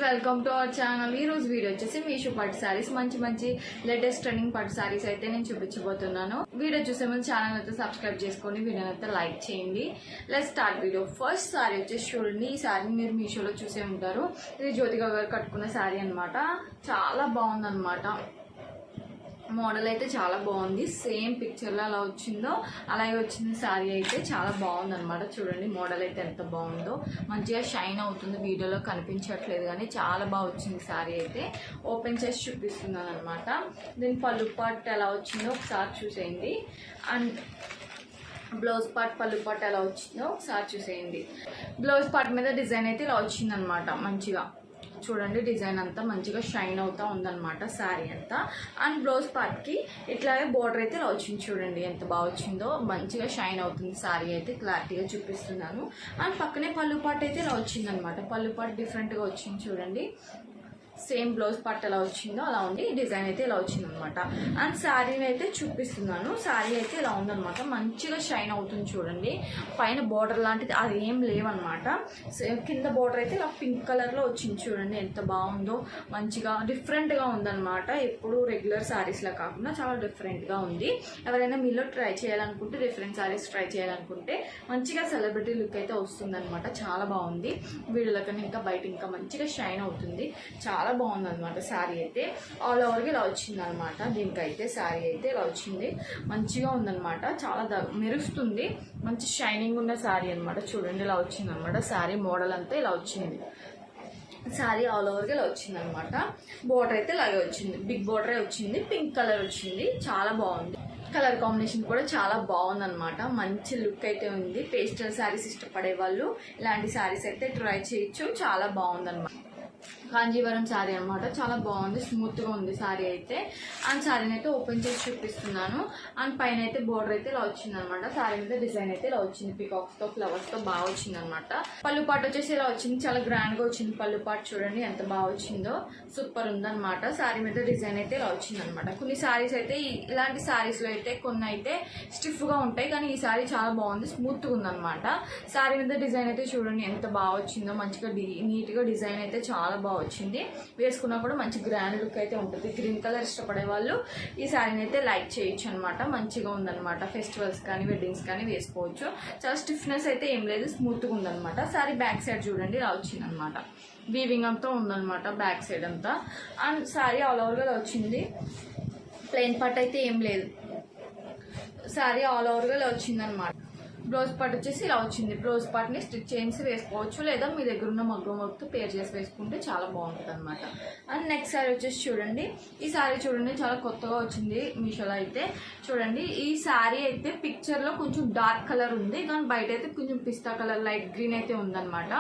Welcome to our channel. ఈ రోజు video వచ్చేసి మీషో పట్టు సారీస్ మంచి లేటెస్ట్ ట్రెండింగ్ పట్టు సారీస్ అయితే నేను చూపించబోతున్నాను. వీడియో చూసే ముందు ఛానల్ అయితే సబ్స్క్రైబ్ చేసుకోండి, వీడియో అయితే లైక్ చేయండి. Let's start video. First sorry వచ్చేసి చూడండి, ఈ సారీ మీరు మీషోలో చూసే ఉంటారు. ఇది జ్యోతిక గారు కట్టుకున్న సారీ అనమాట. చాలా బాగుందన్నమాట. మోడల్ అయితే చాలా బాగుంది. సేమ్ పిక్చర్లో అలా వచ్చిందో అలాగే వచ్చింది. శారీ అయితే చాలా బాగుంది అనమాట. చూడండి మోడల్ అయితే ఎంత బాగుందో, మంచిగా షైన్ అవుతుంది. వీడియోలో కనిపించట్లేదు కానీ చాలా బాగా వచ్చింది శారీ అయితే. ఓపెన్ చేసి చూపిస్తున్నాను అనమాట. దీని పళ్ళు పార్ట్ ఎలా వచ్చిందో ఒకసారి చూసేయండి. అండ్ బ్లౌజ్ పార్ట్, పళ్ళు పార్ట్ ఎలా వచ్చిందో ఒకసారి చూసేయండి. బ్లౌజ్ పార్ట్ మీద డిజైన్ అయితే ఇలా వచ్చిందనమాట. మంచిగా చూడండి, డిజైన్ అంతా మంచిగా షైన్ అవుతా ఉందన్నమాట శారీ అంతా. అండ్ బ్లౌజ్ పార్ట్కి ఇట్లాగే బోర్డర్ అయితే ఇలా వచ్చింది. చూడండి ఎంత బాగా వచ్చిందో, మంచిగా షైన్ అవుతుంది శారీ అయితే. క్లారిటీగా చూపిస్తున్నాను. అండ్ పక్కనే పళ్ళు పార్ట్ అయితే ఇలా వచ్చిందనమాట. పళ్ళు పార్ట్ డిఫరెంట్గా వచ్చింది చూడండి. సేమ్ బ్లౌజ్ పార్ట్ ఎలా వచ్చిందో అలా ఉంది. డిజైన్ అయితే ఇలా వచ్చిందనమాట. అండ్ శారీని అయితే చూపిస్తున్నాను. శారీ అయితే ఇలా ఉందనమాట. మంచిగా షైన్ అవుతుంది చూడండి. పైన బోర్డర్ లాంటిది అది ఏం లేవన్నమాట. కింద బోర్డర్ అయితే ఇలా పింక్ కలర్లో వచ్చింది చూడండి. ఎంత బాగుందో, మంచిగా డిఫరెంట్గా ఉందన్నమాట. ఎప్పుడు రెగ్యులర్ శారీస్లా కాకుండా చాలా డిఫరెంట్గా ఉంది. ఎవరైనా మీలో ట్రై చేయాలనుకుంటే, డిఫరెంట్ శారీస్ ట్రై చేయాలనుకుంటే మంచిగా సెలబ్రిటీ లుక్ అయితే వస్తుందన్నమాట. చాలా బాగుంది. వీడియోలో కన్నా ఇంకా బయట ఇంకా మంచిగా షైన్ అవుతుంది. చాలా బాగుంది అనమాట శారీ అయితే. ఆల్ ఓవర్గా ఇలా వచ్చింది అనమాట. దీనికైతే శారీ అయితే ఇలా వచ్చింది. మంచిగా ఉందన్నమాట. చాలా మెరుస్తుంది. మంచి షైనింగ్ ఉన్న శారీ అనమాట. చూడండి ఇలా వచ్చింది అనమాట. శారీ మోడల్ అంతా ఇలా వచ్చింది. శారీ ఆల్ ఓవర్గా ఇలా వచ్చింది అనమాట. బోర్డర్ అయితే ఇలాగే వచ్చింది. బిగ్ బోర్డరే వచ్చింది. పింక్ కలర్ వచ్చింది. చాలా బాగుంది. కలర్ కాంబినేషన్ కూడా చాలా బాగుందన్నమాట. మంచి లుక్ అయితే ఉంది. పేస్టల్ శారీస్ ఇష్టపడే వాళ్ళు ఇలాంటి శారీస్ అయితే ట్రై చేయొచ్చు. చాలా బాగుందన్నమాట. కాంజీవరం శారీ అనమాట. చాలా బాగుంది, స్మూత్గా ఉంది శారీ అయితే. అండ్ శారీని అయితే ఓపెన్ చేసి చూపిస్తున్నాను. అండ్ పైన అయితే బోర్డర్ అయితే ఇలా వచ్చింది అనమాట. శారీ మీద డిజైన్ అయితే ఇలా వచ్చింది. పికాక్స్తో, ఫ్లవర్స్తో బాగా వచ్చింది అనమాట. పళ్ళు పాటు వచ్చేసి ఇలా వచ్చింది. చాలా గ్రాండ్గా వచ్చింది పళ్ళు పాటు. చూడండి ఎంత బాగా వచ్చిందో, సూపర్ ఉందన్నమాట. శారీ మీద డిజైన్ అయితే ఇలా వచ్చింది అనమాట. కొన్ని శారీస్ అయితే ఇలాంటి శారీస్లో అయితే కొన్ని అయితే స్టిఫ్గా ఉంటాయి, కానీ ఈ శారీ చాలా బాగుంది, స్మూత్గా ఉందన్నమాట. శారీ మీద డిజైన్ అయితే చూడండి ఎంత బాగా వచ్చిందో. మంచిగా నీట్గా డిజైన్ అయితే చాలా బాగా వచ్చింది. వేసుకున్నా కూడా మంచి గ్రాండ్ లుక్ అయితే ఉంటుంది. గ్రీన్ కలర్ ఇష్టపడే వాళ్ళు ఈ శారీని అయితే లైక్ చేయొచ్చు అనమాట. మంచిగా ఉందన్నమాట. ఫెస్టివల్స్ కానీ వెడ్డింగ్స్ కానీ వేసుకోవచ్చు. చాలా స్టిఫ్నెస్ అయితే ఏం లేదు, స్మూత్గా ఉందన్నమాట. శారీ బ్యాక్ సైడ్ చూడండి ఇలా వచ్చిందనమాట. వీవింగ్ అంతా ఉందన్నమాట బ్యాక్ సైడ్ అంతా. అండ్ శారీ ఆల్ ఓవర్గా ఇలా వచ్చింది. ప్లెయిన్ పార్ట్ అయితే ఏం లేదు. శారీ ఆల్ ఓవర్గా ఇలా వచ్చిందనమాట. బ్లౌజ్ పార్ట్ వచ్చేసి ఇలా వచ్చింది. బ్లౌజ్ పార్ట్ని స్టిచ్ చేసి వేసుకోవచ్చు, లేదా మీ దగ్గర ఉన్న మగ్గం వర్క్తో పేర్ చేసి వేసుకుంటే చాలా బాగుంటుంది అనమాట. అండ్ నెక్స్ట్ శారీ వచ్చేసి చూడండి. ఈ శారీ చూడండి చాలా కొత్తగా వచ్చింది మీషోలో అయితే. చూడండి ఈ శారీ అయితే పిక్చర్లో కొంచెం డార్క్ కలర్ ఉంది, కానీ బయట అయితే కొంచెం పిస్తా కలర్, లైట్ గ్రీన్ అయితే ఉందన్నమాట.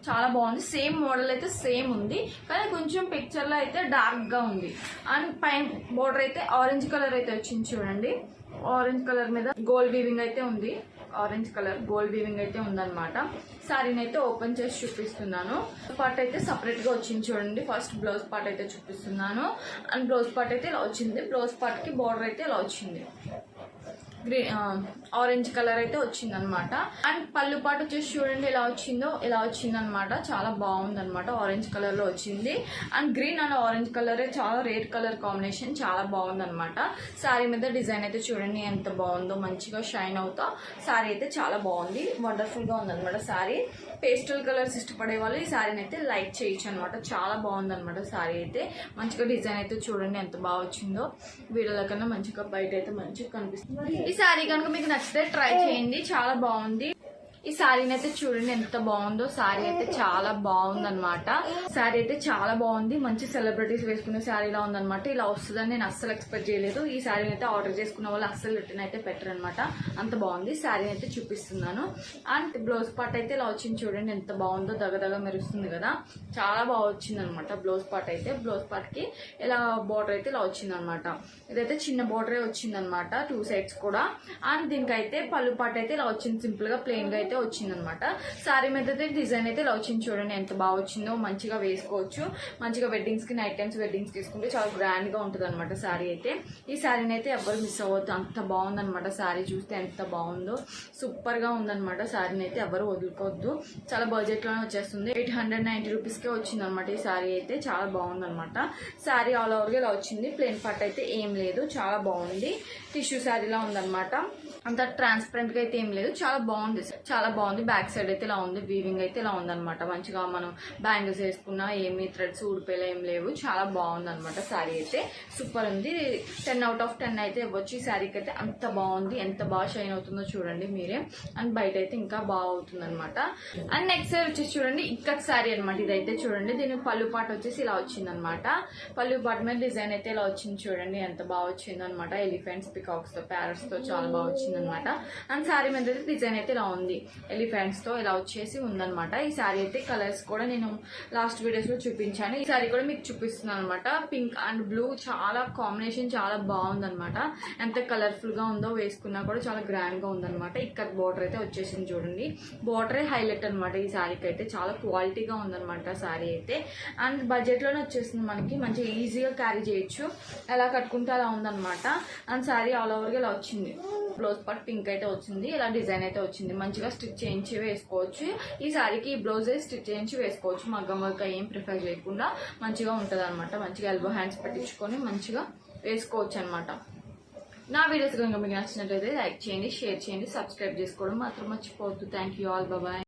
చాలా బాగుంది. సేమ్ మోడల్ అయితే సేమ్ ఉంది, కానీ కొంచెం పిక్చర్లో అయితే డార్క్గా ఉంది. అండ్ పైన బోర్డర్ అయితే ఆరెంజ్ కలర్ అయితే వచ్చింది చూడండి. ఆరెంజ్ కలర్ మీద గోల్డ్ వీవింగ్ అయితే ఉంది. ఆరెంజ్ కలర్ గోల్డ్ వీవింగ్ అయితే ఉందన్నమాట. శారీని అయితే ఓపెన్ చేసి చూపిస్తున్నాను. పార్ట్ అయితే సపరేట్ గా వచ్చింది చూడండి. ఫస్ట్ బ్లౌజ్ పార్ట్ అయితే చూపిస్తున్నాను. అండ్ బ్లౌజ్ పార్ట్ అయితే ఇలా వచ్చింది. బ్లౌజ్ పార్ట్ కి బార్డర్ అయితే ఇలా వచ్చింది. ఆరెంజ్ కలర్ అయితే వచ్చింది అనమాట. అండ్ పళ్ళు పాటు వచ్చేసి చూడండి ఎలా వచ్చిందో, ఇలా వచ్చింది అనమాట. చాలా బాగుంది అనమాట. ఆరెంజ్ కలర్ లో వచ్చింది. And green and orange colour చాలా రేర్ కలర్ కాంబినేషన్, చాలా బాగుంది అనమాట. శారీ మీద డిజైన్ అయితే చూడండి ఎంత బాగుందో, మంచిగా షైన్ అవుతా శారీ అయితే చాలా బాగుంది. వండర్ఫుల్ గా ఉంది అనమాట శారీ. పేస్టల్ కలర్స్ ఇష్టపడే వాళ్ళు ఈ శారీని అయితే లైక్ చేయొచ్చు అనమాట. చాలా బాగుంది అనమాట శారీ అయితే. మంచిగా డిజైన్ అయితే చూడండి ఎంత బాగా వచ్చిందో. వీడియోల కన్నా మంచిగా బయట అయితే మంచిగా కనిపిస్తుంది. ఈ శారీ కనుక మీకు నచ్చితే ట్రై చేయండి. చాలా బాగుంది. ఈ శారీని అయితే చూడండి ఎంత బాగుందో. శారీ అయితే చాలా బాగుంది అనమాట. శారీ అయితే చాలా బాగుంది. మంచి సెలబ్రిటీస్ వేసుకునే శారీలా ఉందనమాట. ఇలా వస్తుందని నేను అస్సలు ఎక్స్పెక్ట్ చేయలేదు. ఈ శారీని అయితే ఆర్డర్ చేసుకున్న వాళ్ళు అస్సలు రిటర్న్ అయితే పెట్టరు అనమాట. అంత బాగుంది. శారీని అయితే చూపిస్తున్నాను. అండ్ బ్లౌజ్ పార్ట్ అయితే ఇలా వచ్చింది చూడండి ఎంత బాగుందో. దగదగ మెరుస్తుంది కదా, చాలా బాగా వచ్చింది అనమాట బ్లౌజ్ పార్ట్ అయితే. బ్లౌజ్ పార్ట్ కి ఇలా బోర్డర్ అయితే ఇలా వచ్చింది అనమాట. ఇదైతే చిన్న బోర్డరే వచ్చింది అనమాట, 2 సైడ్స్ కూడా. అండ్ దీనికైతే పళ్ళు పార్ట్ అయితే ఇలా వచ్చింది. సింపుల్ గా ప్లెయిన్ గా అయితే వచ్చిందనమాట. శారీ మీద అయితే డిజైన్ అయితే ఇలా వచ్చింది చూడండి, ఎంత బాగా వచ్చిందో. మంచిగా వేసుకోవచ్చు, మంచిగా వెడ్డింగ్స్ కి నైట్ టైమ్స్ వెడ్డింగ్స్ తీసుకుంటే చాలా గ్రాండ్ గా ఉంటుంది అనమాట శారీ అయితే. ఈ శారీని అయితే ఎవ్వరు మిస్ అవ్వద్దు, అంత బాగుందనమాట. శారీ చూస్తే ఎంత బాగుందో, సూపర్ గా ఉందన్నమాట. శారీని అయితే ఎవరు వదులుకోవద్దు, చాలా బడ్జెట్ లోనే వచ్చేస్తుంది. 890 రూపీస్ కే వచ్చింది అనమాట ఈ శారీ అయితే. చాలా బాగుందన్నమాట. శారీ ఆల్ ఓవర్ గా ఇలా వచ్చింది, ప్లెయిన్ పార్ట్ అయితే ఏం లేదు, చాలా బాగుంది. టిష్యూ శారీలా ఉందన్నమాట, అంత ట్రాన్స్పరెంట్ గా అయితే ఏం లేదు, చాలా బాగుంది, చాలా బాగుంది. బ్యాక్ సైడ్ అయితే ఇలా ఉంది, వీవింగ్ అయితే ఇలా ఉందన్నమాట. మంచిగా మనం బ్యాంగిల్స్ వేసుకున్నా ఏమి థ్రెడ్స్ ఊడిపోయేలా ఏం లేవు, చాలా బాగుంది అనమాట. శారీ అయితే సూపర్ ఉంది, 10 out of 10 అయితే ఇవ్వచ్చు ఈ శారీకి అయితే. అంత బాగుంది, ఎంత బాగా షైన్ అవుతుందో చూడండి మీరే. అండ్ బయట అయితే ఇంకా బాగా అవుతుంది అనమాట. అండ్ నెక్స్ట్ సైడ్ వచ్చేసి చూడండి, ఇక్కత్ శారీ అనమాట. ఇదైతే చూడండి, దీని పళ్ళు పాటు వచ్చేసి ఇలా వచ్చింది అనమాట. పళ్ళు పాటు మీద డిజైన్ అయితే ఇలా వచ్చింది చూడండి, ఎంత బాగా వచ్చింది అనమాట. ఎలిఫెంట్స్, పికాక్స్ తో, ప్యారట్స్ తో చాలా బాగా వచ్చింది అనమాట. అండ్ శారీ మీద అయితే డిజైన్ అయితే ఇలా ఉంది, ఎలిఫెంట్స్ తో ఇలా వచ్చేసి ఉందన్నమాట. ఈ శారీ అయితే కలర్స్ కూడా నేను లాస్ట్ వీడియోస్ లో చూపించాను, ఈ శారీ కూడా మీకు చూపిస్తున్నాను అనమాట. పింక్ అండ్ బ్లూ చాలా కాంబినేషన్, చాలా బాగుందన్నమాట. ఎంత కలర్ఫుల్ గా ఉందో, వేసుకున్నా కూడా చాలా గ్రాండ్ గా ఉందన్నమాట. ఇక్కడ బోర్డర్ అయితే వచ్చేసింది చూడండి, బోర్డరే హైలైట్ అనమాట ఈ శారీకి అయితే. చాలా క్వాలిటీగా ఉందన్నమాట శారీ అయితే. అండ్ బడ్జెట్ లోనే వచ్చేసింది మనకి, మంచిగా ఈజీగా క్యారీ చేయొచ్చు, ఎలా కట్టుకుంటే అలా ఉందన్నమాట. అండ్ శారీ ఆల్ ఓవర్ గా ఇలా వచ్చింది, బ్లౌజ్ పార్ట్ పింక్ అయితే వచ్చింది, ఇలా డిజైన్ అయితే వచ్చింది. మంచిగా స్టిచ్ చేయించి వేసుకోవచ్చు ఈ శారీకి, ఈ బ్లౌజ్ స్టిచ్ చేయించి వేసుకోవచ్చు, మగ్గం వర్క్ ఏం ప్రిఫర్ చేయకుండా మంచిగా ఉంటది అనమాట. మంచిగా ఎల్బో హ్యాండ్స్ పెట్టించుకొని మంచిగా వేసుకోవచ్చు అనమాట. నా వీడియోస్ కనుక మీకు నచ్చినట్లయితే లైక్ చేయండి, షేర్ చేయండి, సబ్స్క్రైబ్ చేసుకోవడం మాత్రం మర్చిపోవద్దు. Thank you all, bye.